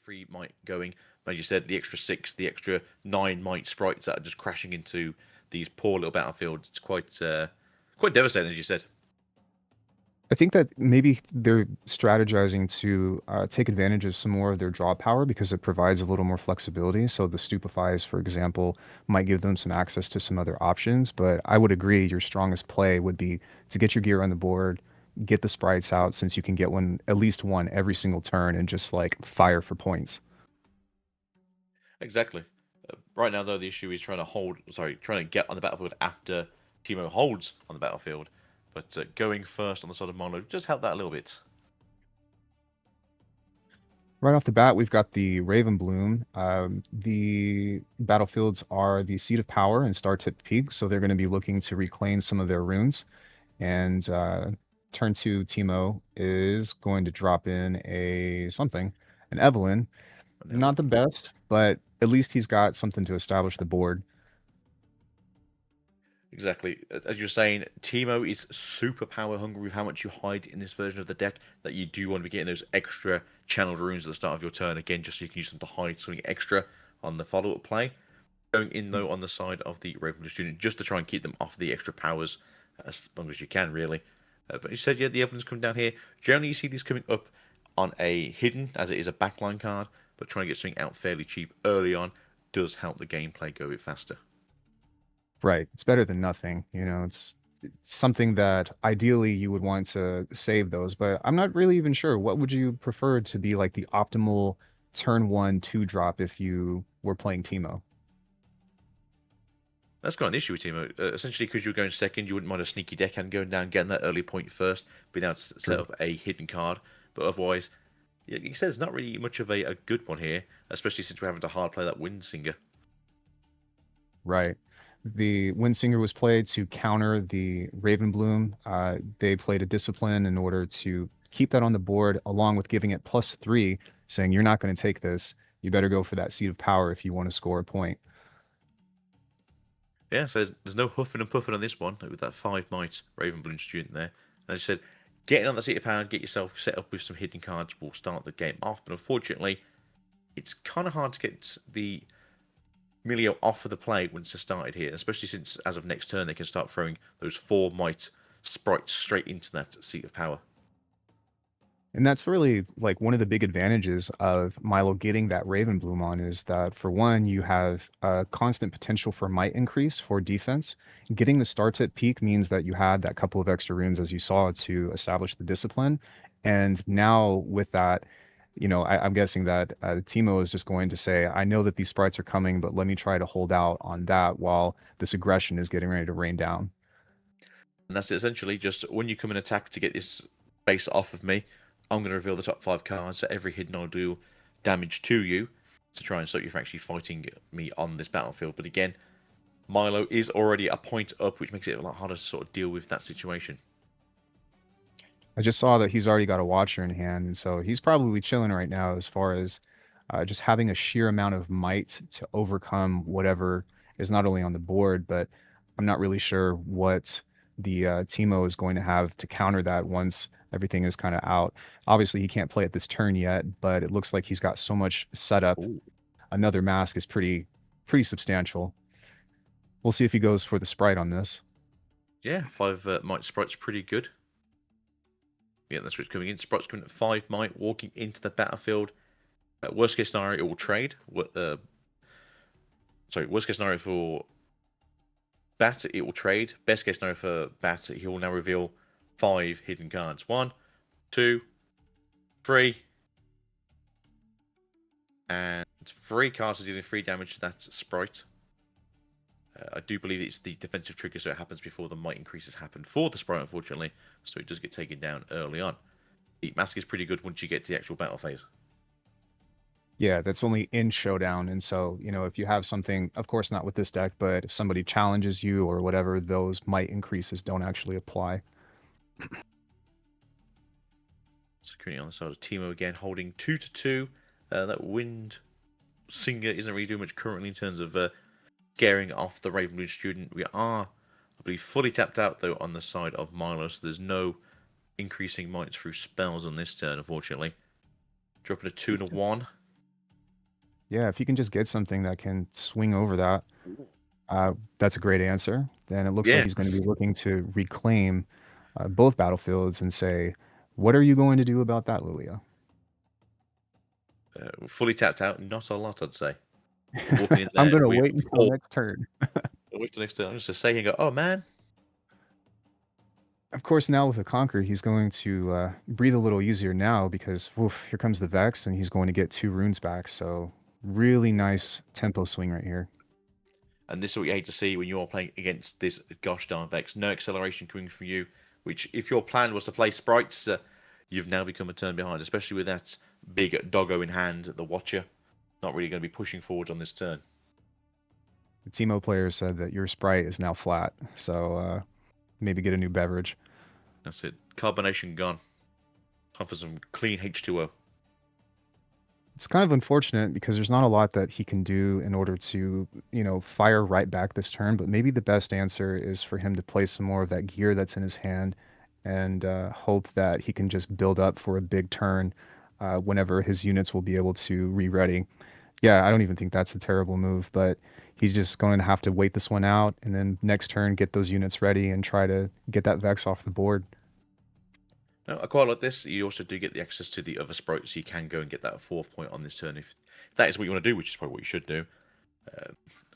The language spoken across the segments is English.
3 might going. As you said, the extra 6, the extra 9 might sprites that are just crashing into these poor little battlefields. It's quite devastating, as you said. I think that maybe they're strategizing to take advantage of some more of their draw power because it provides a little more flexibility. So the stupefies, for example, might give them some access to some other options. But I would agree your strongest play would be to get your gear on the board, get the sprites out since you can get one, at least one every single turn, and just like fire for points. Exactly. Right now, though, the issue is trying to get on the battlefield after Teemo holds on the battlefield. But going first on the side of Mono just help that a little bit. Right off the bat, we've got the Raven Bloom. The battlefields are the Seat of Power and Star Tip Peak, so they're going to be looking to reclaim some of their runes. And turn two, Teemo is going to drop in a something, an Evelyn. Not the best, but at least he's got something to establish the board. Exactly. As you're saying, Teemo is super power hungry with how much you hide in this version of the deck that you do want to be getting those extra channeled runes at the start of your turn, again, just so you can use them to hide something extra on the follow-up play. Going in, though, on the side of the Raven student, just to try and keep them off the extra powers as long as you can, really. But you said, yeah, the Evelyn's coming down here. Generally, you see these coming up on a hidden, as it is a backline card, but trying to get something out fairly cheap early on does help the gameplay go a bit faster. Right. It's better than nothing. It's something that ideally you would want to save those, but I'm not really even sure. What would you prefer to be like the optimal turn one two drop if you were playing Teemo? That's quite an issue with Teemo. Essentially, because you're going second, you wouldn't mind a sneaky deckhand going down, getting that early point first, being able to set True. up a hidden card. But otherwise, like you said, it's not really much of a good one here, especially since we're having to hard play that Windsinger. Right. The Windsinger was played to counter the Ravenbloom. They played a discipline in order to keep that on the board, along with giving it +3, saying you're not going to take this. You better go for that seat of power if you want to score a point. Yeah, so there's no huffing and puffing on this one with that 5 might Ravenbloom student there. And as I said, getting on that seat of power, get yourself set up with some hidden cards will start the game off. But unfortunately, it's kind of hard to get the Milio off of the play once it's started here, especially since as of next turn they can start throwing those 4 might sprites straight into that seat of power. And that's really like one of the big advantages of Milo getting that Ravenbloom on is that for one, you have a constant potential for might increase for defense. Getting the star tip peak means that you had that couple of extra runes, as you saw, to establish the discipline. And now with that, I'm guessing that Teemo is just going to say, I know that these sprites are coming, but let me try to hold out on that while this aggression is getting ready to rain down. And that's it, essentially. Just when you come and attack to get this base off of me, I'm going to reveal the top 5 cards. So every hidden I'll do damage to you to try and stop you from actually fighting me on this battlefield. But again, Milo is already a point up, which makes it a lot harder to sort of deal with that situation. I just saw that he's already got a watcher in hand, and so he's probably chilling right now as far as just having a sheer amount of might to overcome whatever is not only on the board, but I'm not really sure what the Teemo is going to have to counter that once everything is kind of out. Obviously, he can't play at this turn yet, but it looks like he's got so much setup. Ooh. Another mask is pretty substantial. We'll see if he goes for the sprite on this. Yeah, 5 might sprites pretty good. Yeah, that's what's coming in. Sprites coming at 5 might, walking into the battlefield. Worst case scenario, it will trade. Worst case scenario for Bat, it will trade. Best case scenario for Bat, he will now reveal 5 hidden cards. 1, 2, 3, and 3 cards are dealing 3 damage to that sprite. I do believe it's the defensive trigger, so it happens before the might increases happen for the sprite, unfortunately. So it does get taken down early on. The mask is pretty good once you get to the actual battle phase. Yeah, that's only in Showdown. And so, if you have something, of course, not with this deck, but if somebody challenges you or whatever, those might increases don't actually apply. So currently on the side of Teemo again, holding 2-2. That Wind Singer isn't really doing much currently in terms of scaring off the Ravenblood student. We are, I believe, fully tapped out, though, on the side of Milo, so there's no increasing might through spells on this turn, unfortunately. Dropping a 2 and a 1. Yeah, if you can just get something that can swing over that, that's a great answer. Then it looks like Yeah, he's going to be looking to reclaim both battlefields and say, "What are you going to do about that, Lilia?" fully tapped out. Not a lot, I'd say. Walking in I'm there going to with wait until 4 next turn. with the next turn. I'm just saying, go, oh man. Of course, now with the Conquer, he's going to breathe a little easier now because woof, here comes the Vex, and he's going to get 2 runes back. So really nice tempo swing right here. And this is what you hate to see when you're playing against this gosh darn Vex. No acceleration coming from you, which if your plan was to play sprites, you've now become a turn behind, especially with that big doggo in hand, the Watcher. Not really going to be pushing forward on this turn. The Teemo player said that your sprite is now flat, so maybe get a new beverage. That's it. Carbonation gone. Time for some clean H2O. It's kind of unfortunate because there's not a lot that he can do in order to, fire right back this turn, but maybe the best answer is for him to play some more of that gear that's in his hand and hope that he can just build up for a big turn whenever his units will be able to re-ready. Yeah, I don't even think that's a terrible move, but he's just going to have to wait this one out and then next turn get those units ready and try to get that Vex off the board. Now, I quite like this. You also do get the access to the other sprites, so you can go and get that 4th point on this turn if that is what you want to do, which is probably what you should do.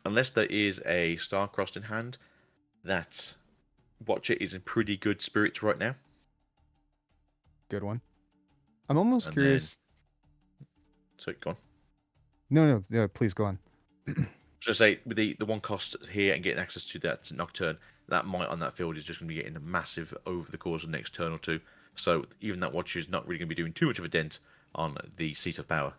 Unless there is a Star-Crossed in hand, that Watcher is in pretty good spirits right now. Good one. I'm almost And then, curious. so go on. No, yeah, please go on. So say with the one cost here and getting access to that Nocturne, that might on that field is just going to be getting massive over the course of the next turn or two. So even that Watcher is not really going to be doing too much of a dent on the seat of power.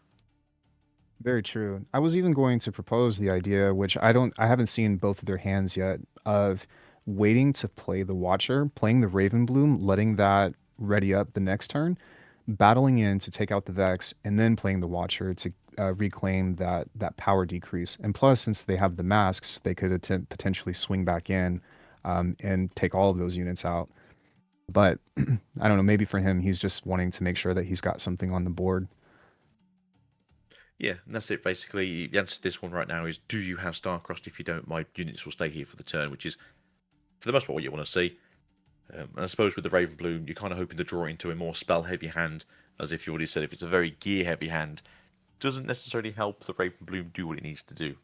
Very true. I was even going to propose the idea, which I haven't seen both of their hands yet, of waiting to play the Watcher, playing the Raven Bloom, letting that ready up the next turn, battling in to take out the Vex, and then playing the Watcher to reclaim that power decrease. And plus, since they have the masks, they could attempt potentially swing back in and take all of those units out. But I don't know, maybe for him, he's just wanting to make sure that he's got something on the board. Yeah, and that's it basically. The answer to this one right now is: do you have Star-Crossed? If you don't, my units will stay here for the turn, which is for the most part what you want to see. And I suppose with the Raven Bloom, you're kind of hoping to draw into a more spell-heavy hand, as if you already said. If it's a very gear-heavy hand, doesn't necessarily help the Raven Bloom do what it needs to do.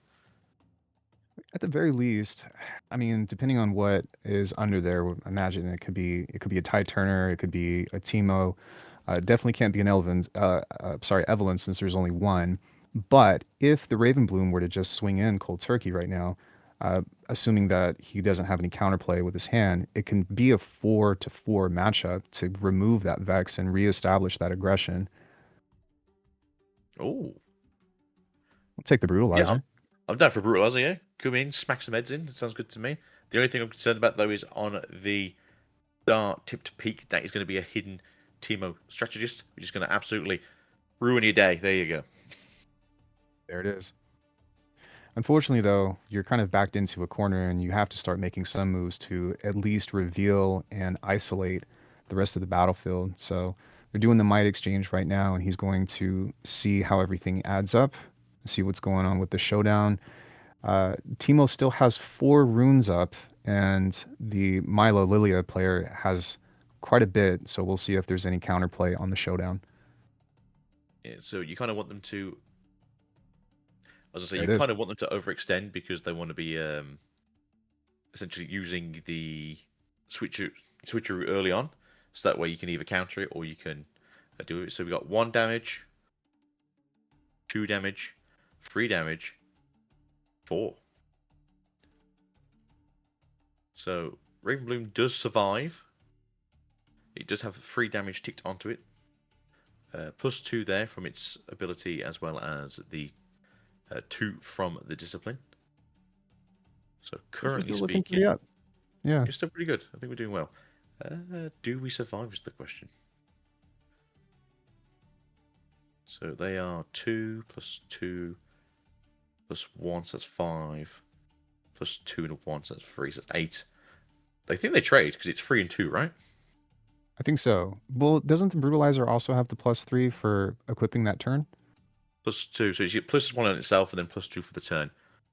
At the very least, I mean, depending on what is under there, imagine it could be a Ty Turner, it could be a Teemo. Definitely can't be an Evelyn, since there's only one. But if the Raven Bloom were to just swing in cold turkey right now, assuming that he doesn't have any counterplay with his hand, it can be a 4-4 matchup to remove that Vex and reestablish that aggression. Oh, I'll take the yeah, I'm, Brutalizer. I'm down for Brutalizer, yeah. Come in, smack some heads in. That sounds good to me. The only thing I'm concerned about, though, is on the Dart tipped peak, that is going to be a hidden Teemo strategist, which is going to absolutely ruin your day. There you go. There it is. Unfortunately, though, you're kind of backed into a corner and you have to start making some moves to at least reveal and isolate the rest of the battlefield. So they're doing the might exchange right now, and he's going to see how everything adds up, see what's going on with the showdown. Teemo still has 4 runes up, and the Milo Lillia player has quite a bit. So we'll see if there's any counterplay on the showdown. Yeah, so you kind of want them to, as I say, There you it is. kind of want them to overextend because they want to be essentially using the switcheroo early on, so that way you can either counter it or you can do it. So we got 1 damage, 2 damage, 3 damage, 4. So Ravenbloom does survive. It does have 3 damage ticked onto it. +2 there from its ability, as well as the 2 from the discipline. So We're currently still looking pretty speaking, up. Yeah. it's still pretty good. I think we're doing well. Do we survive is the question. So they are 2 + 2 + 1, so that's 5. +2 and a 1, so that's 3, so that's 8. I think they trade because it's 3 and 2, right? I think so. Well, doesn't the Brutalizer also have the +3 for equipping that turn? +2. So you get +1 on itself and then +2 for the turn.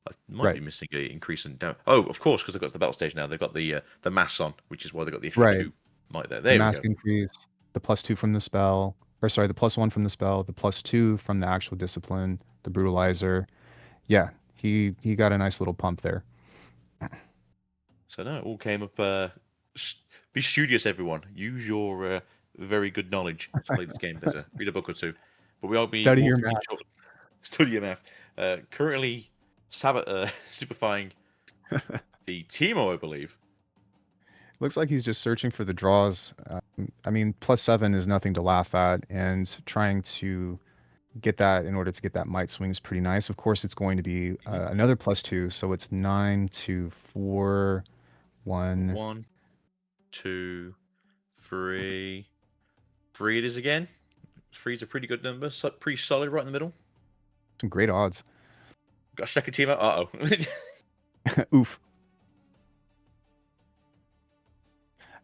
I might be Right. missing an increase in damage. Oh, of course, because they've got the battle stage now. They've got the mass on, which is why they've got the extra Right. 2 might there. The There we mask go. increase, the +2 from the spell, or sorry, the +1 from the spell, the +2 from the actual discipline, the brutalizer. Yeah, he got a nice little pump there. So no, it all came up. Be studious, everyone. Use your very good knowledge to play this game better. Read a book or two. But we will be Study your walking in math. short. Study your math. Currently, superfying the Teemo, I believe. Looks like he's just searching for the draws. I mean, +7 is nothing to laugh at, and trying to get that in order to get that might swing is pretty nice. Of course, it's going to be Mhm. another +2, so it's 9 to 4, 1. 1, 2, 3. 3 it is again. 3 is a pretty good number. So pretty solid right in the middle. Some great odds. Got a second Teemo. Uh-oh. Oof.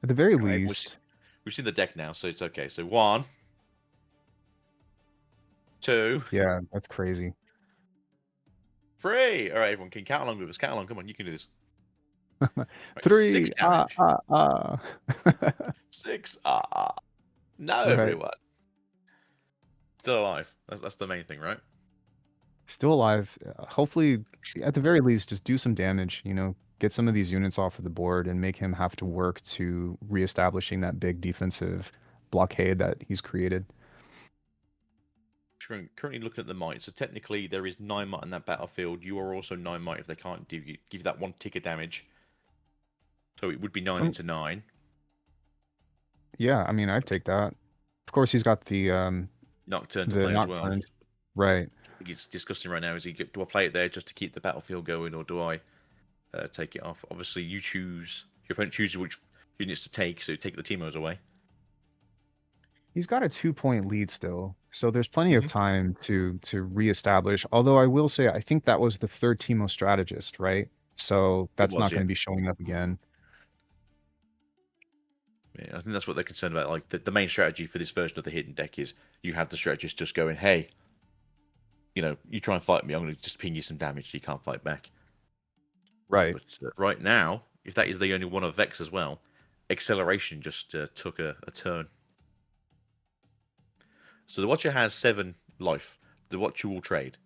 At the very Right, least, we've seen the deck now, so it's okay. So 1, 2, yeah, that's crazy. 3. All right, everyone can count along with us. Count along. Come on, you can do this. Right, 6 3. damage. Ah. 6. No, Right. everyone. Still alive. That's the main thing, right? Still alive. Hopefully, at the very least, just do some damage, get some of these units off of the board and make him have to work to reestablishing that big defensive blockade that he's created. Currently looking at the might. So technically, there is 9 might on that battlefield. You are also 9 might if they can't give you that 1 tick of damage. So it would be 9 into 9. Yeah, I mean, I'd take that. Of course, he's got the Nocturne to play as well. Nocturnes. Right. I think it's discussing right now. Do I play it there just to keep the battlefield going, or do I take it off? Obviously, you choose. Your opponent chooses which units to take, so take the Teemos away. He's got a 2-point lead still, so there's plenty of Mhm. time to reestablish. Although I will say, I think that was the third Teemo strategist, right? So It that's was, not yeah. going to be showing up again. Yeah, I think that's what they're concerned about. Like the main strategy for this version of the hidden deck is you have the strategist just going, hey, you try and fight me, I'm going to just ping you some damage so you can't fight back. Right. But right now, if that is the only one of Vex as well, acceleration just took a turn. So the Watcher has 7 life. The Watcher will trade.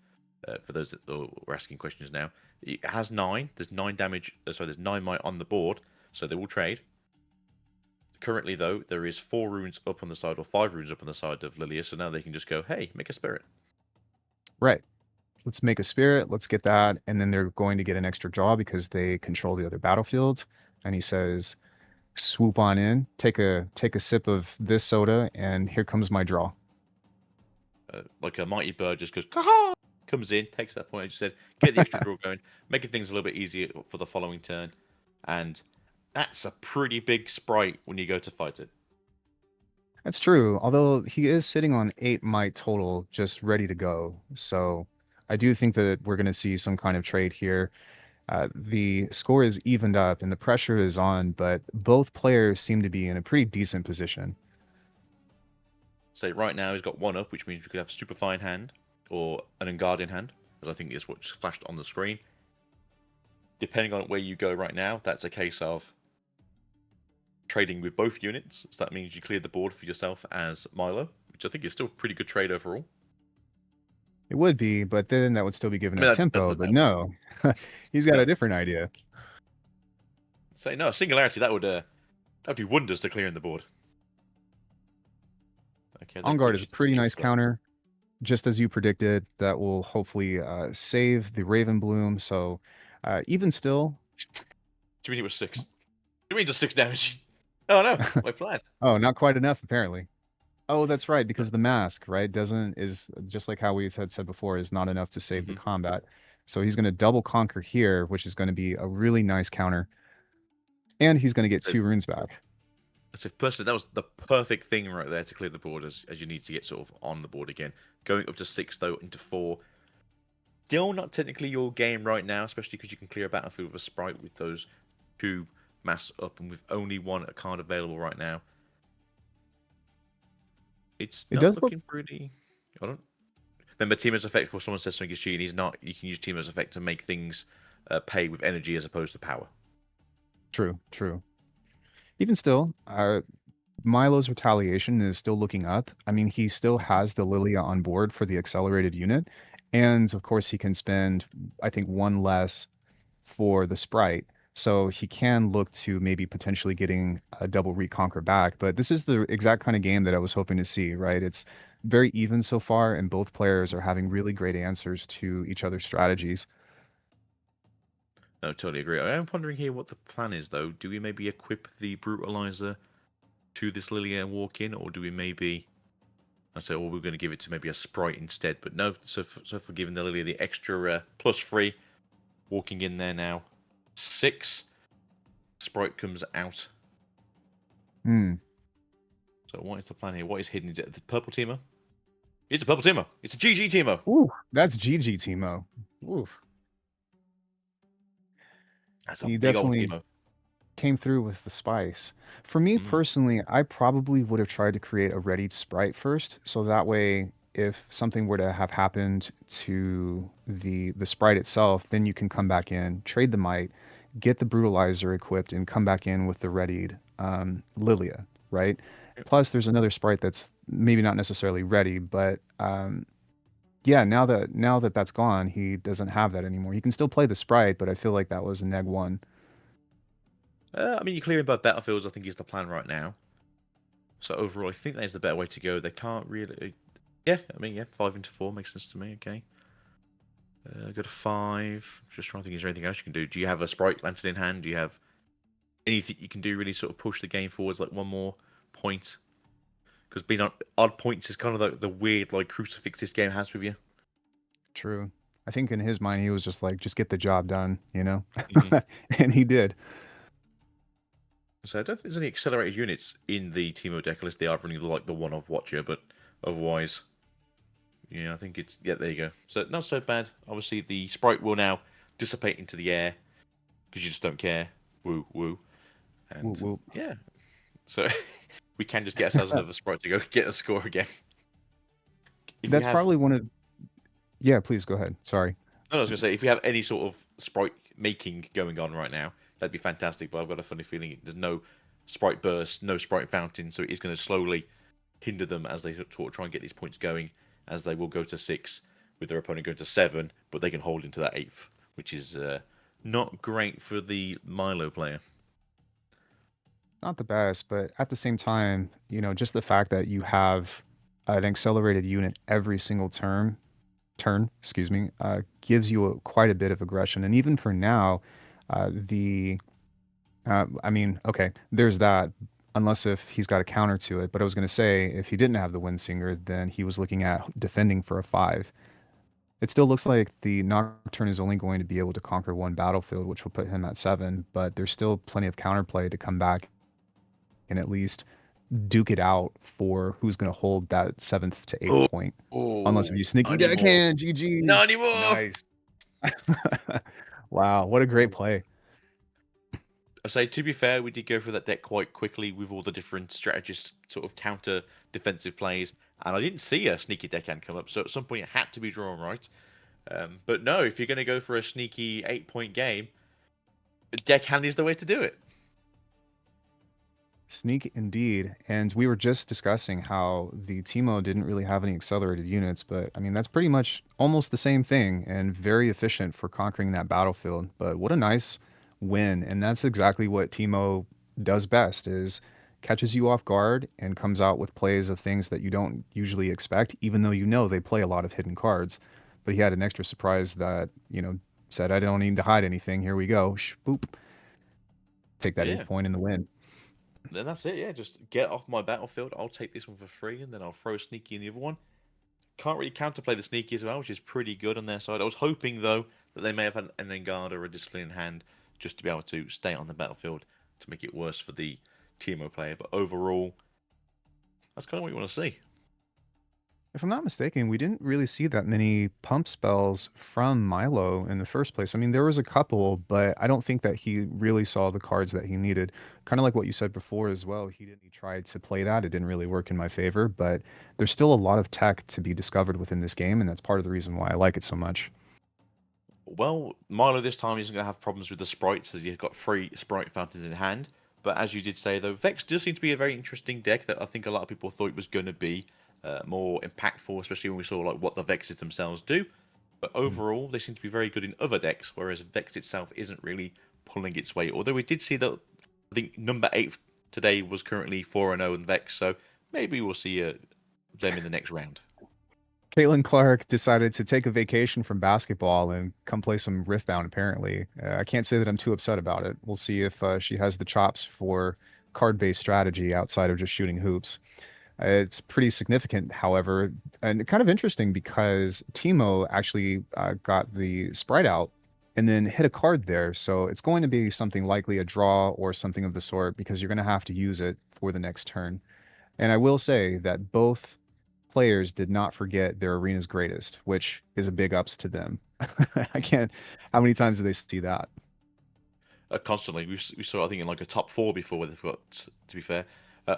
For those that are asking questions now, it has 9. There's 9 damage. Sorry, there's 9 might on the board, so they will trade. Currently, though, there is 4 runes up on the side, or 5 runes up on the side of Lillia, so now they can just go, hey, make a spirit. Right. Let's make a spirit. Let's get that. And then they're going to get an extra draw because they control the other battlefield. And he says, swoop on in, take a sip of this soda, and here comes my draw. Like a mighty bird just goes, Caw! Comes in, takes that point, I just said, get the extra draw going, making things a little bit easier for the following turn. And that's a pretty big sprite when you go to fight it. That's true. Although he is sitting on 8 might total, just ready to go. So I do think that we're going to see some kind of trade here. The score is evened up and the pressure is on, but both players seem to be in a pretty decent position. So right now he's got 1 up, which means we could have a Stupefying hand or an Unguarding hand, as I think is what's flashed on the screen. Depending on where you go right now, that's a case of trading with both units. So that means you cleared the board for yourself as Milo, which I think is still a pretty good trade overall. It would be, but then that would still be giving I mean, up that tempo. doesn't But help. no, he's got No. a different idea. So no, Singularity, that would do wonders to clearing the board. Okay, On Guard is a just pretty seems nice like. counter, just as you predicted. That will hopefully save the Raven Bloom. So even still, Do you mean it was 6? Do you mean just 6 damage? Oh no, my plan. oh, not quite enough apparently. Oh, that's right, because the mask, right, doesn't is just like how we had said before, is not enough to save the Mm-hmm. combat. So he's going to double conquer here, which is going to be a really nice counter. And he's going to get So, 2 runes back. so personally, that was the perfect thing right there to clear the board as you need to get sort of on the board again. Going up to 6 though, into 4. Still not technically your game right now, especially because you can clear a battlefield with a sprite with those 2 mass up and with only 1 card available right now. It's It not does look looking pretty. I don't. Remember, Teemo's effect, for someone says something is cheating, he's not. You can use Teemo's effect to make things pay with energy as opposed to power. True, true. Even still, Milo's retaliation is still looking up. I mean, he still has the Lillia on board for the accelerated unit, and of course, he can spend, I think, one less for the sprite. So he can look to maybe potentially getting a double reconquer back. But this is the exact kind of game that I was hoping to see, right? It's very even so far, and both players are having really great answers to each other's strategies. No, totally agree. I am wondering here what the plan is, though. Do we maybe equip the Brutalizer to this Lillia and walk in, or do we maybe... I say, well, we're going to give it to maybe a sprite instead, but no. So for giving the Lillia the extra +3, walking in there now, 6 sprite comes out. Hmm. So what is the plan here? What is hidden? Is it the purple Teemo? It's a purple Teemo. It's a GG Teemo. Ooh, that's GG, Teemo. Oof. That's a He big old definitely Teemo. came through with the spice. For me Mm. personally, I probably would have tried to create a readied sprite first, so that way if something were to have happened to the sprite itself, then you can come back in, trade the might, get the brutalizer equipped, and come back in with the readied Lillia, right? Plus, there's another sprite that's maybe not necessarily ready, but yeah, now that that's gone, he doesn't have that anymore. He can still play the sprite, but I feel like that was a neg one. I mean, you're clearing both battlefields, I think, is the plan right now. So overall, I think that is the better way to go. They can't really... Yeah, I mean, yeah, 5 into 4 makes sense to me, okay. Go to 5. Just trying to think, is there anything else you can do? Do you have a Sprite Lantern in hand? Do you have anything you can do really sort of push the game forwards, like one more point? Because being on odd points is kind of the weird, like, crucifix this game has with you. True. I think in his mind, he was just like, just get the job done, you know? Hmm. And he did. So I don't think there's any accelerated units in the Teemo Decklists. They are running like the one-off Watcher, but otherwise... Yeah, I think it's... Yeah, there you go. So, not so bad. Obviously, the Sprite will now dissipate into the air, because you just don't care. Woo, woo. Whoop, And, whoop. yeah. So, we can just get ourselves another Sprite to go get a score again. If we That's have... probably one of. Yeah, please go ahead. Sorry. No, I was going to say, if we have any sort of Sprite making going on right now, that'd be fantastic, but I've got a funny feeling there's no Sprite burst, no Sprite fountain, so it is going to slowly hinder them as they sort of try and get these points going, as they will go to 6 with their opponent going to 7, but they can hold into that 8th, which is not great for the Milo player. Not the best, but at the same time, just the fact that you have an accelerated unit every single turn, excuse me, gives you quite a bit of aggression. And even for now, I mean, okay, there's that, unless if he's got a counter to it. But I was going to say, if he didn't have the Windsinger, then he was looking at defending for a 5. It still looks like the Nocturne is only going to be able to conquer one battlefield, which will put him at 7, but there's still plenty of counterplay to come back and at least duke it out for who's going to hold that 7th to 8th Oh, point. Unless if oh, you sneaky not anymore. deckhand, Not GG's. anymore. Nice. Wow, what a great play. I say, to be fair, we did go through that deck quite quickly with all the different strategist sort of counter defensive plays, and I didn't see a sneaky deckhand come up, so at some point it had to be drawn right. But no, if you're going to go for a sneaky 8-point game, deckhand is the way to do it. Sneak indeed. And we were just discussing how the Teemo didn't really have any accelerated units, but I mean, that's pretty much almost the same thing and very efficient for conquering that battlefield. But what a nice win. And that's exactly what Teemo does best is catches you off guard and comes out with plays of things that you don't usually expect, even though they play a lot of hidden cards. But he had an extra surprise that, said, I don't need to hide anything. Here we go. Boop. Take that 8th Yeah, point in the win. then that's it. Yeah, just get off my battlefield. I'll take this one for free, and then I'll throw sneaky in the other one. Can't really counterplay the sneaky as well, which is pretty good on their side. I was hoping, though, that they may have had an Engard or a Discipline in hand just to be able to stay on the battlefield to make it worse for the Teemo player. But overall, that's kind of what you want to see. If I'm not mistaken, we didn't really see that many pump spells from Milo in the first place. I mean, there was a couple, but I don't think that he really saw the cards that he needed. Kind of like what you said before as well. He tried to play that. It didn't really work in my favor, but there's still a lot of tech to be discovered within this game, and that's part of the reason why I like it so much. Well, Milo this time isn't going to have problems with the sprites as you've got 3 sprite fountains in hand. But as you did say, though, Vex does seem to be a very interesting deck that I think a lot of people thought it was going to be more impactful, especially when we saw like what the Vexes themselves do. But Mm. overall, they seem to be very good in other decks, whereas Vex itself isn't really pulling its weight. Although we did see that I think number 8 today was currently 4-0 in Vex, so maybe we'll see them in the next round. Caitlin Clark decided to take a vacation from basketball and come play some Riftbound, apparently. I can't say that I'm too upset about it. We'll see if she has the chops for card-based strategy outside of just shooting hoops. It's pretty significant, however, and kind of interesting because Teemo actually got the sprite out and then hit a card there. So it's going to be something likely a draw or something of the sort because you're going to have to use it for the next turn. And I will say that both players did not forget their arena's greatest, which is a big ups to them. I can't. How many times do they see that? Constantly. We saw, I think, in like a top 4 before where they've got, to be fair.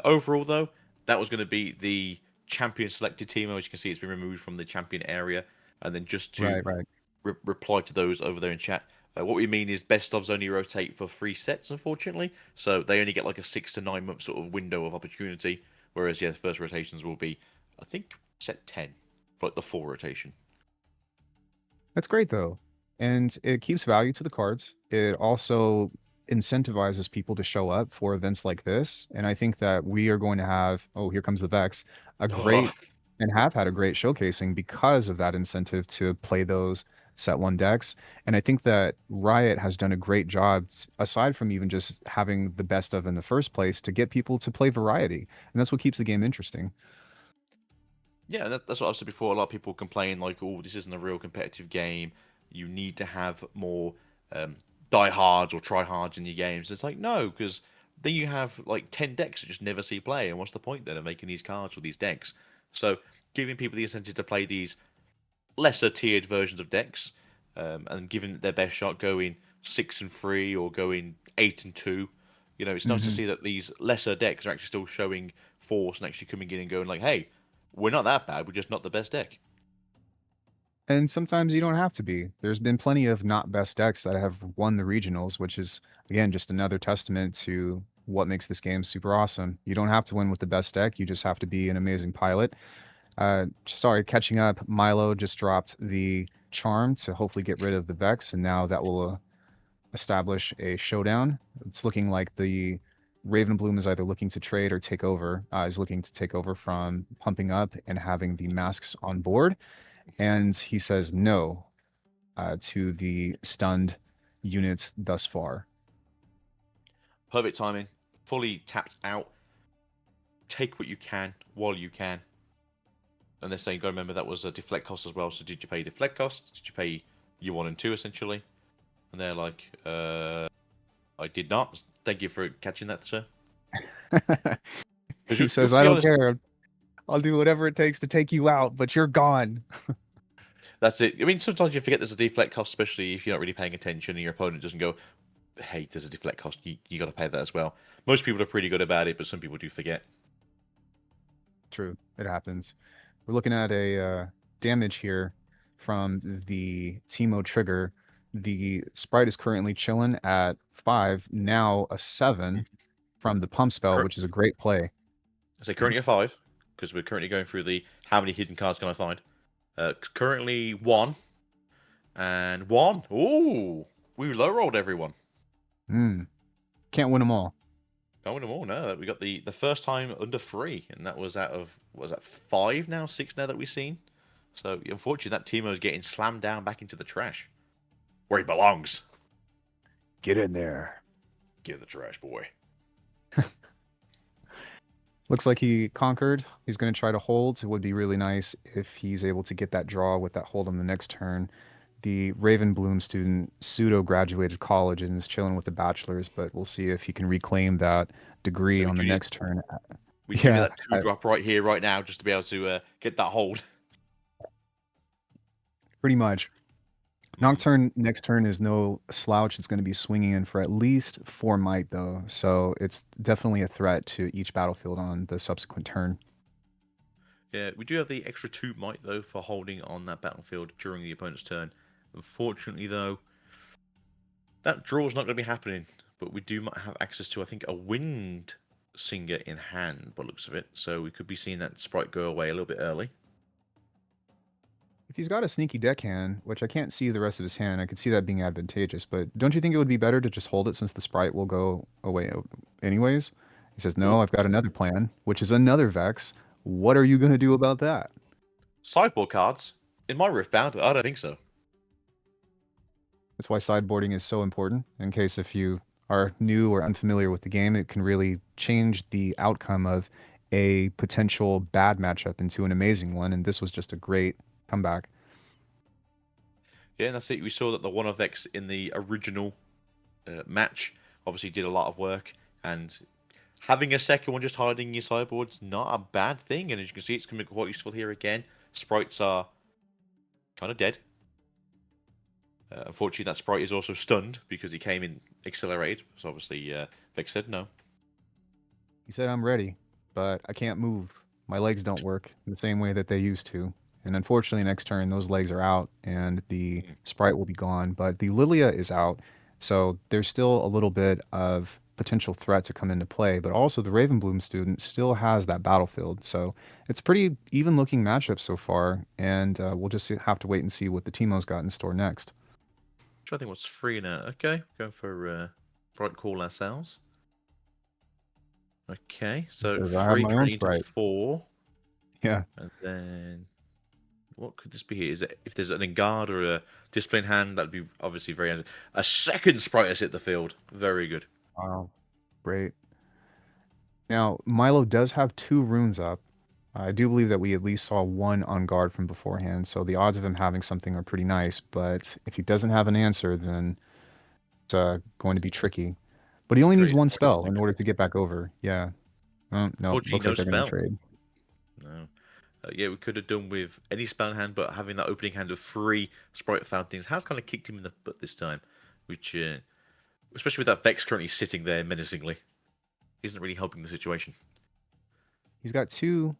Overall, though, that was going to be the champion selected team. As you can see, it's been removed from the champion area. And then just to Right, right. reply to those over there in chat, what we mean is best ofs only rotate for 3 sets, unfortunately. So they only get like a 6 to 9 month sort of window of opportunity. Whereas, yeah, the first rotations will be, I think, set 10 for like the full rotation. That's great though. And it keeps value to the cards. It also incentivizes people to show up for events like this. And I think that we are going to have, oh, here comes the Vex, a Oh, great and have had a great showcasing because of that incentive to play those set one decks. And I think that Riot has done a great job, aside from even just having the best of in the first place, to get people to play variety. And that's what keeps the game interesting. yeah, that's what I've said before. A lot of people complain like, "Oh, this isn't a real competitive game. You need to have more um, diehards or tryhards in your games." It's like no, because then you have like 10 decks that just never see play, and what's the point then of making these cards for these decks? So giving people the incentive to play these lesser tiered versions of decks, and giving it their best shot, going 6-3 or going 8-2. You know, it's nice to Hmm. see that these lesser decks are actually still showing force and actually coming in and going like, "Hey, we're not that bad. We're just not the best deck." And sometimes you don't have to be. There's been plenty of not best decks that have won the regionals, which is, again, just another testament to what makes this game super awesome. You don't have to win with the best deck, you just have to be an amazing pilot. Sorry, catching up, Milo just dropped the charm to hopefully get rid of the Vex, and now that will establish a showdown. It's looking like the Ravenbloom is either looking to trade or take over, is looking to take over from pumping up and having the masks on board. And he says no to the stunned units thus far. Perfect timing. Fully tapped out. Take what you can while you can. And they're saying, go remember that was a deflect cost as well. So did you pay deflect cost? Did you pay year 1 and 2 essentially? And they're like, I did not. Thank you for catching that, sir. He Because says, to I be don't honest, care. I'll do whatever it takes to take you out, but you're gone. that's it. I mean, sometimes you forget there's a deflect cost, especially if you're not really paying attention and your opponent doesn't go, hey, there's a deflect cost. You got to pay that as well. Most people are pretty good about it, but some people do forget. True, it happens. We're looking at a damage here from the Teemo trigger. The sprite is currently chilling at 5, now a 7 from the pump spell, Cur- which is a great play. I say currently at 5, because we're currently going through the how many hidden cards can I find. Currently 1 and 1. Ooh, we low rolled everyone. Mm, can't win them all. Can't win them all. No, we got the first time under 3, and that was out of what was that 5 now, 6 now that we've seen. So unfortunately, that Teemo is getting slammed down back into the trash where he belongs. Get in there. Get in the trash, boy. Looks like he conquered. He's going to try to hold. It would be really nice if he's able to get that draw with that hold on the next turn. The Ravenbloom student pseudo graduated college and is chilling with the bachelor's, but we'll see if he can reclaim that degree So on the Junior, next turn. We do get Yeah, that 2-drop right here, right now, just to be able to get that hold. pretty much. Nocturne next turn is no slouch. It's going to be swinging in for at least 4 might, though. So it's definitely a threat to each battlefield on the subsequent turn. Yeah, we do have the extra 2 might, though, for holding on that battlefield during the opponent's turn. Unfortunately, though, that draw is not going to be happening. But we do have access to, I think, a Wind Singer in hand, by the looks of it. So we could be seeing that sprite go away a little bit early. If he's got a sneaky deckhand, which I can't see the rest of his hand, I could see that being advantageous. But don't you think it would be better to just hold it since the sprite will go away anyways? He says, Ooh. no, I've got another plan, which is another Vex. What are you going to do about that? Sideboard cards? In my Riftbound? I don't think so. That's why sideboarding is so important. In case if you are new or unfamiliar with the game, it can really change the outcome of a potential bad matchup into an amazing one. And this was just a great comeback. Yeah, and that's it. We saw that the 1 X in the original match obviously did a lot of work, and having a second one just hiding in your sideboard's not a bad thing. And as you can see, it's going to be quite useful here again. Sprites are kind of dead. Unfortunately, that sprite is also stunned because he came in accelerated. So obviously, Vex said no. He said, I'm ready, but I can't move. My legs don't work in the same way that they used to. And unfortunately, next turn, those legs are out and the sprite will be gone. But the Lillia is out. So there's still a little bit of potential threat to come into play. But also, the Ravenbloom student still has that battlefield. So it's a pretty even looking matchup so far. And we'll just have to wait and see what the Teemo's got in store next. I think what's free now. Okay, going for Bright Call ourselves. Okay, so Says, I have 3 my own currently into sprite. 4. Yeah. And then what could this be here? Is it if there's an Engard or a Discipline hand, that'd be obviously very. A second sprite has hit the field. Very good. Wow. Great. Now, Milo does have 2 runes up. I do believe that we at least saw 1 on guard from beforehand, so the odds of him having something are pretty nice, but if he doesn't have an answer, then it's going to be tricky. But he only needs Trade 1 points spell in order to get back over. Yeah. Oh, no, Unfortunately, looks no like they're going to spell. trade. No. Yeah, we could have done with any spell in hand, but having that opening hand of 3 Sprite Fountains has kind of kicked him in the butt this time, which, especially with that Vex currently sitting there menacingly, isn't really helping the situation. He's got 2.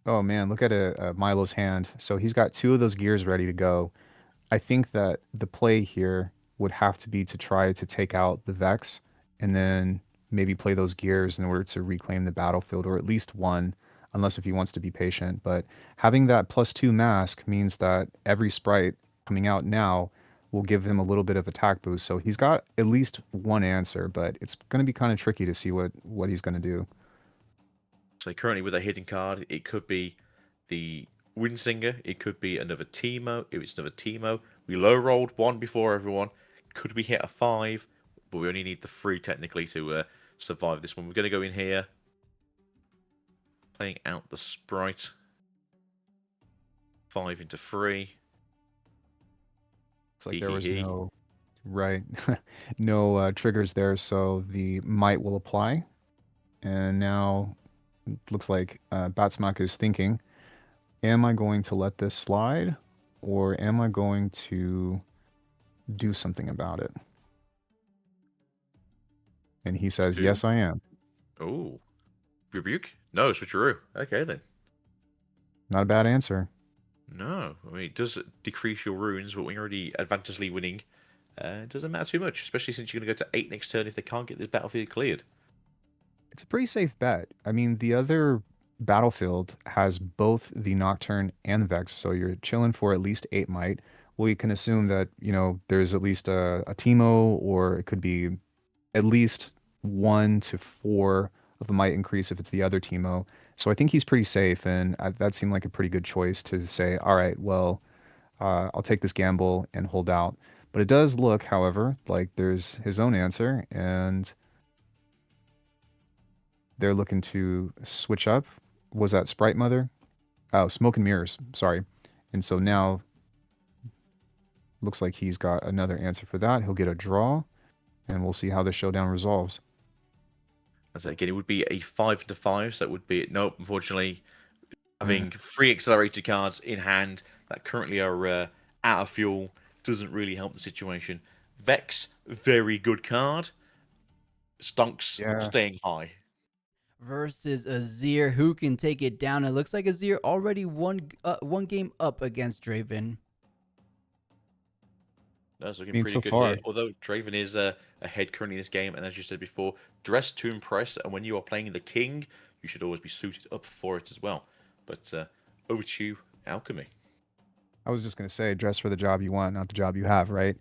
Oh, man, look at Milo's hand. So he's got 2 of those gears ready to go. I think that the play here would have to be to try to take out the Vex and then maybe play those gears in order to reclaim the battlefield, or at least 1, unless if he wants to be patient. But having that +2 mask means that every sprite coming out now will give him a little bit of attack boost. So he's got at least 1 answer, but it's going to be kind of tricky to see what he's going to do. So currently with a hidden card, it could be the Windsinger, it could be another Teemo. If it's another Teemo, we low rolled 1 before everyone. Could we hit a 5? But we only need the 3 technically to survive this one. We're going to go in here, playing out the sprite. 5 into 3. Looks like there was no right, no triggers there, so the might will apply. And now it looks like Batsmak is thinking, am I going to let this slide, or am I going to do something about it? And he says, yes, I am. Oh, rebuke? No, switcheroo. Okay then. Not a bad answer. No, I mean it does decrease your runes, but when you're already advantageously winning, it doesn't matter too much. Especially since you're going to go to 8 next turn if they can't get this battlefield cleared. It's a pretty safe bet. I mean, the other battlefield has both the Nocturne and the Vex, so you're chilling for at least 8 might. We can assume that, there's at least a Teemo, or it could be at least 1 to 4 of the might increase if it's the other Teemo. So I think he's pretty safe, and that seemed like a pretty good choice to say, all right, well, I'll take this gamble and hold out. But it does look, however, like there's his own answer, and they're looking to switch up. Was that Sprite Mother? Oh, Smoke and Mirrors. Sorry. And so now looks like he's got another answer for that. He'll get a draw, and we'll see how the showdown resolves. As again, it would be a 5-5, so it would be no. Unfortunately, having 3 accelerated cards in hand that currently are out of fuel doesn't really help the situation. Vex, very good card. Stunks Yeah. staying high. Versus Azir, who can take it down. It looks like Azir already one game up against Draven. No, it's looking I mean, pretty so good here. far. Although Draven is ahead currently in this game, and as you said before, dressed to impress. And when you are playing the king, you should always be suited up for it as well. But over to you, Alchemy. I was just going to say, dress for the job you want, not the job you have, right?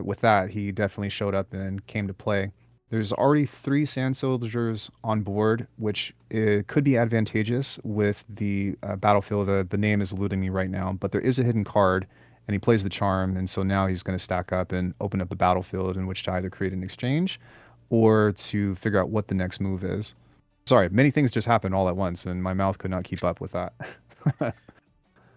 With that, he definitely showed up and came to play. There's already 3 Sand Soldiers on board, which could be advantageous with the battlefield. The name is eluding me right now, but there is a hidden card, and he plays the charm, and so now he's going to stack up and open up the battlefield in which to either create an exchange or to figure out what the next move is. Sorry, many things just happened all at once, and my mouth could not keep up with that.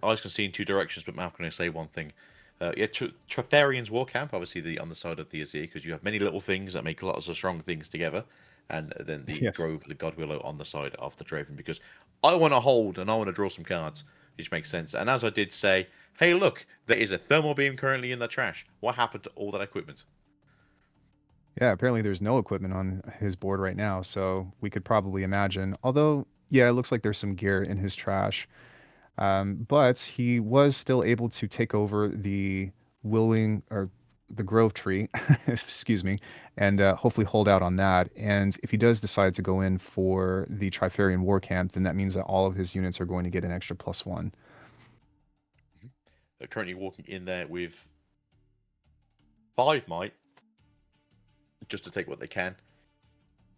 Eyes can see in 2 directions, but Mouth can only say one thing. Yeah, Tretharian's War Camp, obviously the on the side of the Azir, because you have many little things that make lots of strong things together, and then the Yes. Grove, the God Willow on the side of the Draven, because I want to hold and I want to draw some cards, which makes sense. And as I did say, hey, look, there is a thermal beam currently in the trash. What happened to all that equipment? Yeah, apparently there's no equipment on his board right now, so we could probably imagine. Although, yeah, it looks like there's some gear in his trash. But he was still able to take over the willing or the grove tree, excuse me, and hopefully hold out on that. And if he does decide to go in for the Trifarian War Camp, then that means that all of his units are going to get an extra +1. They're currently walking in there with 5 might, just to take what they can.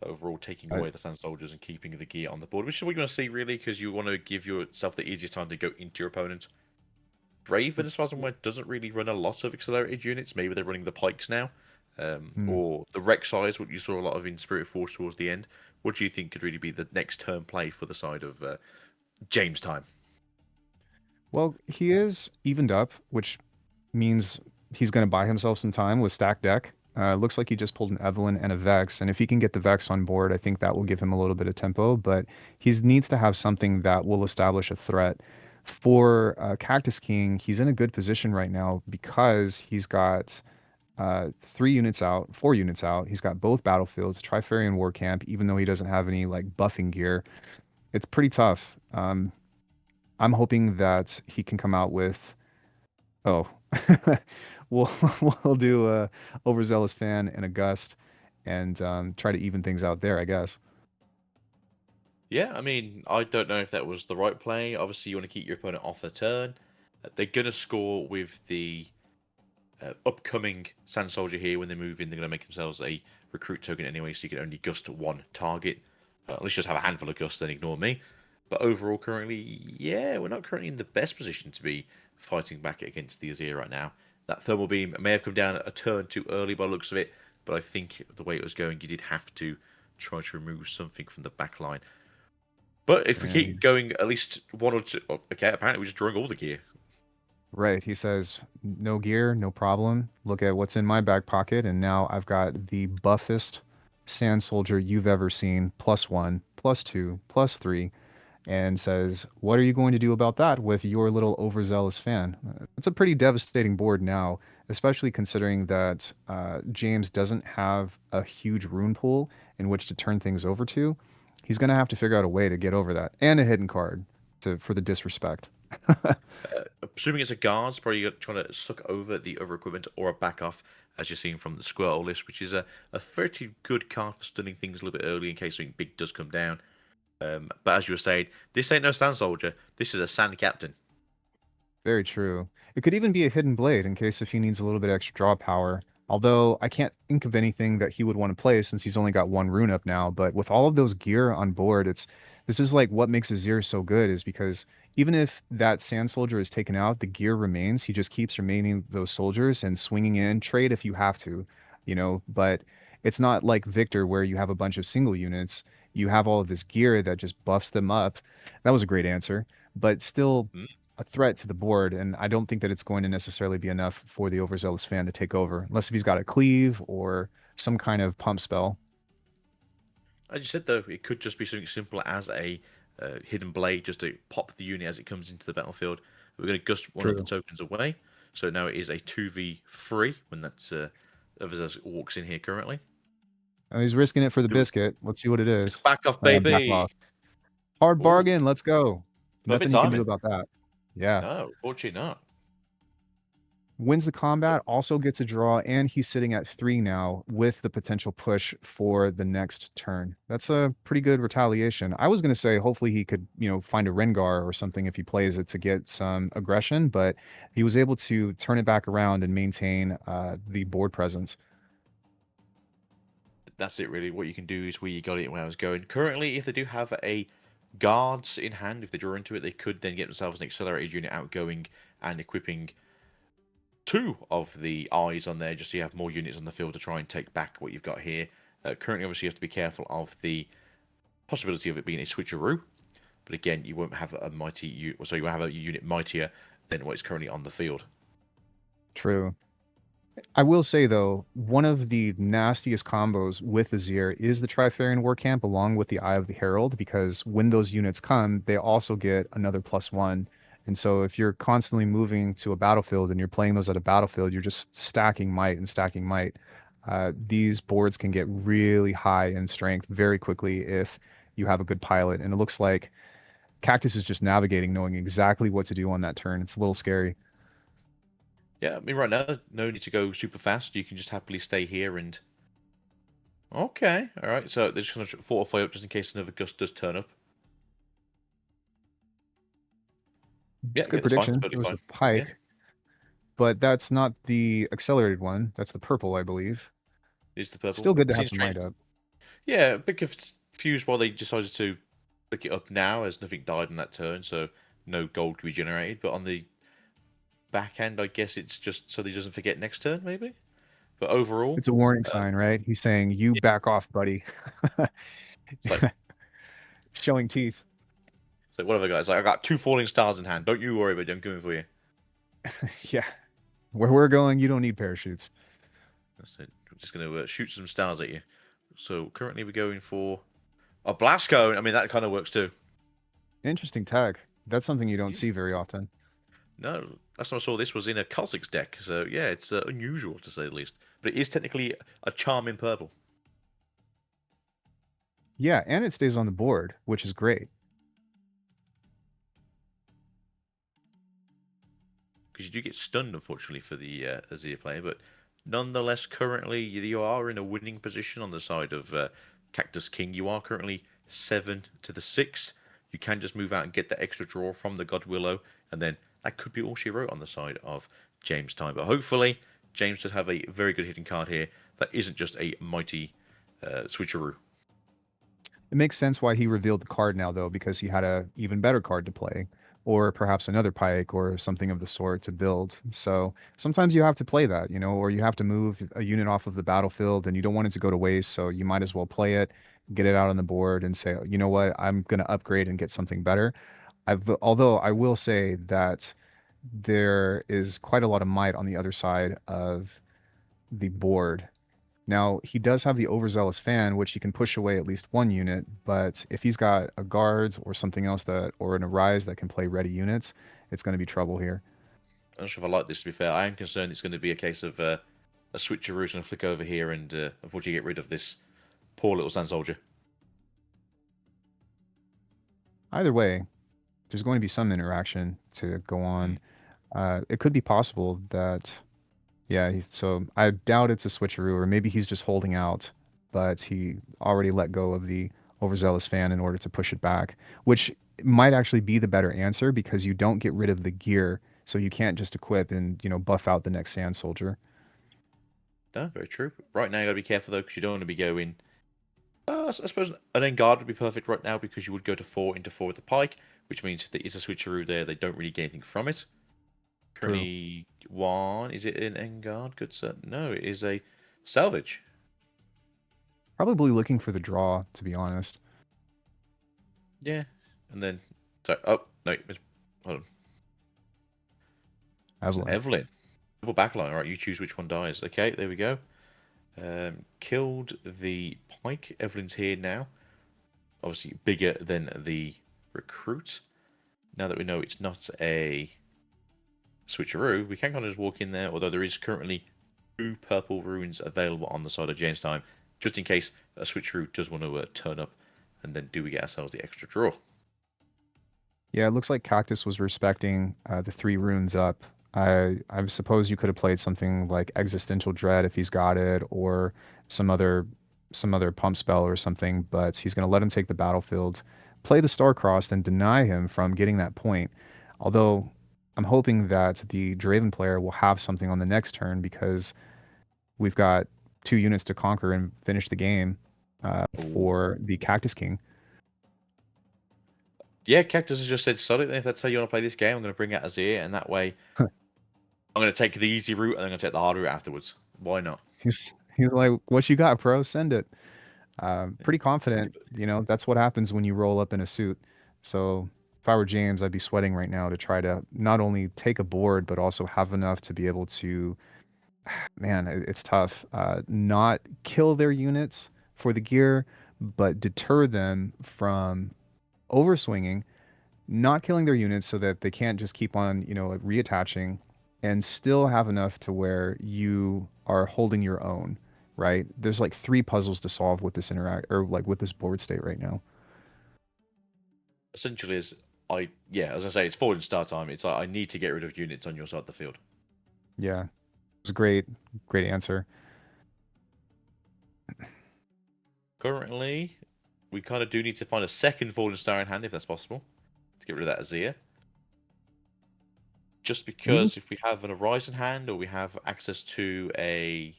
Overall, taking I, away the Sand Soldiers and keeping the gear on the board, which is what you want to see, really, because you want to give yourself the easiest time to go into your opponent. Draven, as far as I'm aware, doesn't really run a lot of accelerated units. Maybe they're running the pikes now, hmm. or the Rex size, what you saw a lot of in Spiritforged towards the end. What do you think could really be the next turn play for the side of James time? Well, he is evened up, which means he's going to buy himself some time with stack deck. Looks like he just pulled an Evelyn and a Vex, and if he can get the Vex on board, I think that will give him a little bit of tempo. But he needs to have something that will establish a threat. For Cactus King, he's in a good position right now because he's got 3 units out, 4 units out. He's got both battlefields, Trifarian War Camp, even though he doesn't have any like buffing gear. It's pretty tough. I'm hoping that he can come out with. Oh, we'll we'll do a overzealous fan and a gust, and try to even things out there, I guess. Yeah, I mean, I don't know if that was the right play. Obviously, you want to keep your opponent off the turn. They're going to score with the upcoming Sand Soldier here when they move in. They're going to make themselves a recruit token anyway, so you can only gust 1 target. Let's just have a handful of gusts, then ignore me. But overall, currently, yeah, we're not currently in the best position to be fighting back against the Azir right now. That thermal beam may have come down a turn too early by the looks of it, but I think the way it was going, you did have to try to remove something from the back line. But if we Yeah, keep going at least 1 or 2... Oh, okay, apparently we're just drawing all the gear. right. He says, no gear, no problem. Look at what's in my back pocket, and now I've got the buffest sand soldier you've ever seen, +1, +2, +3. And says, what are you going to do about that with your little overzealous fan? It's a pretty devastating board now, especially considering that James doesn't have a huge rune pool in which to turn things over to. He's going to have to figure out a way to get over that and a hidden card for the disrespect. Assuming it's a guards, probably trying to suck over the other equipment or a back off, as you're seeing from the Squirtle list, which is a fairly good card for stunning things a little bit early in case something big does come down. But as you were saying, this ain't no Sand Soldier. This is a Sand Captain. Very true. It could even be a hidden blade in case if he needs a little bit extra draw power. Although I can't think of anything that he would want to play since he's only got 1 rune up now. But with all of those gear on board, this is like what makes Azir so good is because even if that sand soldier is taken out, the gear remains. He just keeps remaining those soldiers and swinging in. Trade if you have to, But it's not like Victor where you have a bunch of single units. You have all of this gear that just buffs them up. That was a great answer, but still Mm. a threat to the board, and I don't think that it's going to necessarily be enough for the overzealous fan to take over, unless if he's got a cleave or some kind of pump spell. As you said, though, it could just be something simple as a hidden blade, just to pop the unit as it comes into the battlefield. We're going to gust one of the True. tokens away, so now it is a 2v3 when that other walks in here currently. Oh, he's risking it for the Do it. biscuit. Let's see what it is. Back off, Back baby. off. Hard Ooh, bargain. Let's go. perfect Nothing you can do timing. about that. Yeah. No, fortunately not. Wins the combat, also gets a draw, and he's sitting at 3 now with the potential push for the next turn. That's a pretty good retaliation. I was going to say hopefully he could, find a Rengar or something if he plays it to get some aggression, but he was able to turn it back around and maintain the board presence. That's it, really. What you can do is where you got it where I was going. Currently, if they do have a guards in hand, if they draw into it, they could then get themselves an accelerated unit outgoing and equipping 2 of the eyes on there, just so you have more units on the field to try and take back what you've got here. Currently, obviously, you have to be careful of the possibility of it being a switcheroo, but again, you won't have a mighty, so you will have a unit mightier than what is currently on the field. True. I will say though, one of the nastiest combos with Azir is the Trifarian War Camp along with the Eye of the Herald, because when those units come, they also get another +1. And so if you're constantly moving to a battlefield and you're playing those at a battlefield, you're just stacking might and stacking might. These boards can get really high in strength very quickly if you have a good pilot. And it looks like Cactus is just navigating, knowing exactly what to do on that turn. It's a little scary. Yeah, I mean, right now, no need to go super fast. You can just happily stay here and... Okay, alright, so they're just going to fortify up just in case another gust does turn up. Yeah, It's a okay, good that's fine. That's prediction. It totally was fine. a Yeah, pike, but that's not the accelerated one. That's the purple, I believe. it's the purple. Still good to have Seems some strange. might up. Yeah, a bit confused why they decided to pick it up now, as nothing died in that turn, so no gold can be generated. But on the back end, I guess it's just so that he doesn't forget next turn, maybe? But overall, It's a warning um, sign, right? He's saying, "You yeah, back off, buddy." it's like, Showing teeth. it's like whatever, guys. Like, I got 2 falling stars in hand. Don't you worry about it. I'm coming for you. Yeah. Where we're going, you don't need parachutes. That's it. I'm just going to shoot some stars at you. So currently we're going for a blast cone. I mean, that kind of works too. Interesting tech. That's something you don't Yeah. see very often. No, last time I saw this was in a Kha'Zix deck. So yeah, it's unusual to say the least. But it is technically a charm in purple. Yeah, and it stays on the board, which is great. Because you do get stunned, unfortunately, for the Azir player. But nonetheless, currently you are in a winning position on the side of Cactus King. You are currently 7-6. You can just move out and get that extra draw from the God Willow, and then that could be all she wrote on the side of James Time. But hopefully, James does have a very good hitting card here that isn't just a mighty switcheroo. It makes sense why he revealed the card now, though, because he had a even better card to play, or perhaps another pike or something of the sort to build. So sometimes you have to play that, or you have to move a unit off of the battlefield and you don't want it to go to waste. So you might as well play it, get it out on the board, and say, you know what, I'm going to upgrade and get something better. Although I will say that there is quite a lot of might on the other side of the board. Now, he does have the overzealous fan, which he can push away at least one unit, but if he's got a guards or something else or an arise that can play ready units, it's going to be trouble here. I'm not sure if I like this, to be fair. I am concerned it's going to be a case of a switcheroo is going to flick over here and unfortunately get rid of this poor little sand soldier. Either way, there's going to be some interaction to go on. It could be possible that, yeah, so I doubt it's a switcheroo, or maybe he's just holding out, but he already let go of the overzealous fan in order to push it back, which might actually be the better answer because you don't get rid of the gear, so you can't just equip and, buff out the next sand soldier. No, very true. Right now, you got to be careful though, because you don't want to be going. I suppose an end guard would be perfect right now because you would go to 4 into 4 with the pike, which means if there is a switcheroo there, they don't really get anything from it. True. Currently, one, is it an end guard? Good sir. No, it is a salvage. Probably looking for the draw, to be honest. Yeah, and then oh no, hold on, it's an Evelyn. Evelyn. Double backline. All right, you choose which one dies. Okay, there we go. Killed the pike. Evelyn's here now. obviously bigger than the recruit. Now that we know it's not a switcheroo, we can kind of just walk in there, although there is currently 2 purple runes available on the side of James Time, just in case a switcheroo does want to turn up, and then do we get ourselves the extra draw. Yeah, it looks like Cactus was respecting the 3 runes up. I suppose you could have played something like Existential Dread if he's got it, or some other pump spell or something, but he's going to let him take the battlefield, play the Star-Crossed, and deny him from getting that point. Although I'm hoping that the Draven player will have something on the next turn because we've got 2 units to conquer and finish the game for the Cactus King. Yeah, Cactus has just said, solid. If that's how you want to play this game, I'm going to bring out Azir, and that way I'm going to take the easy route, and I'm going to take the hard route afterwards. Why not? He's like, "What you got, bro? Send it." Pretty confident, that's what happens when you roll up in a suit. So if I were James, I'd be sweating right now to try to not only take a board, but also have enough to be able to, man, it's tough, not kill their units for the gear, but deter them from overswinging, not killing their units so that they can't just keep on, reattaching, and still have enough to where you are holding your own, right? There's like 3 puzzles to solve with this with this board state right now. Essentially, as I say, it's forward and start time. It's like I need to get rid of units on your side of the field. Yeah, it was a great answer. Currently, we kind of do need to find a second Fallen Star in hand, if that's possible, to get rid of that Azir. Just because if we have an Horizon hand, or we have access to a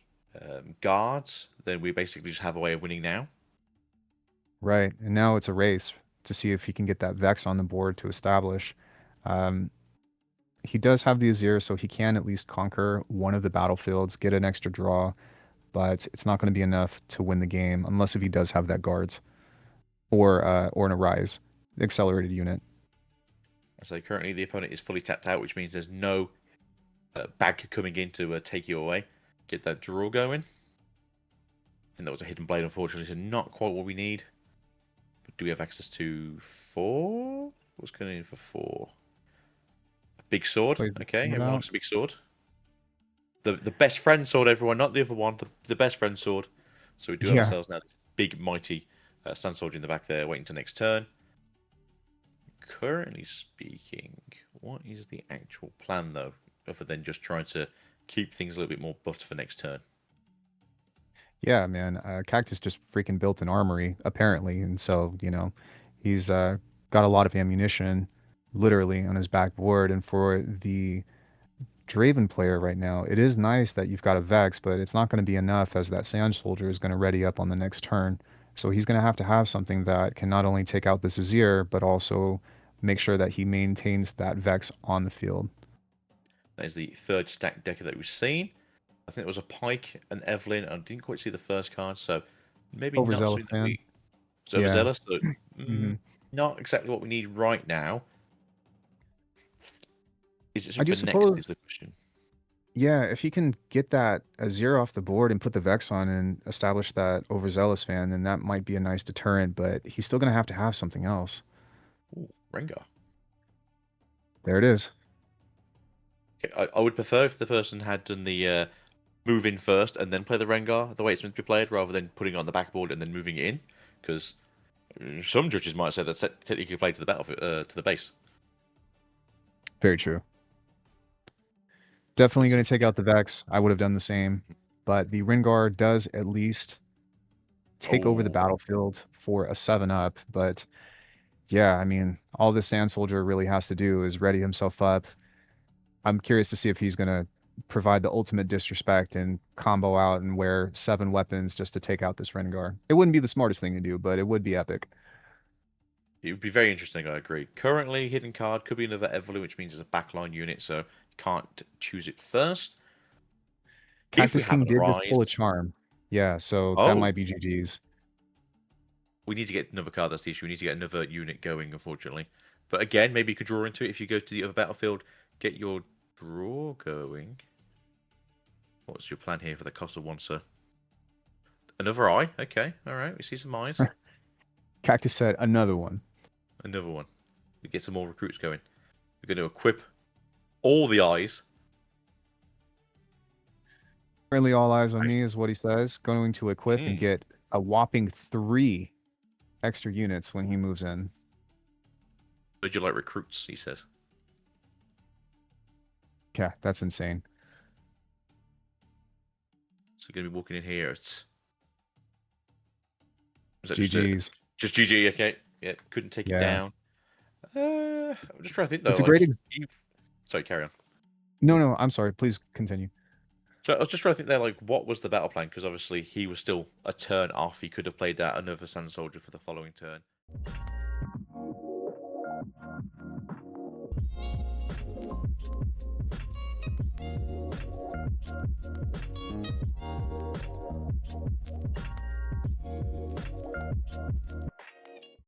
guards, then we basically just have a way of winning now. Right, and now it's a race to see if he can get that Vex on the board to establish. He does have the Azir, so he can at least conquer one of the battlefields, get an extra draw, but it's not going to be enough to win the game unless if he does have that guards or an Arise accelerated unit. So currently the opponent is fully tapped out, which means there's no bag coming in to take you away. Get that draw going. I think that was a hidden blade, unfortunately, so not quite what we need. But do we have access to 4? What's going in for 4? A big sword. Play Okay, it everyone out. likes a big sword. The best friend sword, everyone, not the other one. The best friend sword. So we do have Yeah, ourselves now this big, mighty sand soldier in the back there, waiting to next turn. Currently speaking, what is the actual plan, though, other than just trying to keep things a little bit more buffed for next turn? yeah, man. Cactus just freaking built an armory apparently, and so he's got a lot of ammunition, literally on his backboard. And for the Draven player right now, it is nice that you've got a Vex, but it's not going to be enough as that Sand Soldier is going to ready up on the next turn. So he's going to have something that can not only take out this Azir, but also make sure that he maintains that Vex on the field. That is the third stack decker that we've seen. I think it was a Pike and Evelyn. I didn't quite see the first card, so maybe not Overzealous something that fan. we. So Yeah. overzealous, so hmm not exactly what we need right now. Is it I do something for next? Is suppose, the question. yeah, if he can get that Azir off the board and put the Vex on and establish that Overzealous fan, then that might be a nice deterrent, but he's still going to have something else. Ooh, Rengar. There it is. Okay, I would prefer if the person had done the move in first and then play the Rengar the way it's meant to be played, rather than putting it on the backboard and then moving it in. Because some judges might say that's technically played to the battlefield, to the base. Very true. Definitely But going to take out the Vex. I would have done the same. But the Rengar does at least take over the oh, battlefield for a 7-up. But yeah, I mean, all this Sand Soldier really has to do is ready himself up. I'm curious to see if he's going to provide the ultimate disrespect and combo out and wear 7 weapons just to take out this Rengar. It wouldn't be the smartest thing to do, but it would be epic. it would be very interesting, I agree. Currently, hidden card could be another Evelyn, which means it's a backline unit, so you can't choose it first. If we Cactus have King an did just pull a Arise, charm. Yeah, so that oh, might be GG's. we need to get another card. That's the issue. We need to get another unit going, unfortunately. But again, maybe you could draw into it if you go to the other battlefield. Get your draw going. What's your plan here for the cost of 1, sir? Another eye. Okay, all right. We see some eyes. Cactus said another one. Another one. We get some more recruits going. We're going to equip all the eyes. Currently, all eyes on me is what he says. Going to equip and get a whopping 3 extra units when he moves in. Would you like recruits? He says. Yeah, that's insane. So going to be walking in here. It's GG's. Just GG. Okay. Yeah. Couldn't take it down. I'm just trying to think though. It's a great. Sorry, carry on. No, I'm sorry. Please continue. So I was just trying to think there, like, what was the battle plan? Because obviously he was still a turn off. He could have played out another Sand Soldier for the following turn.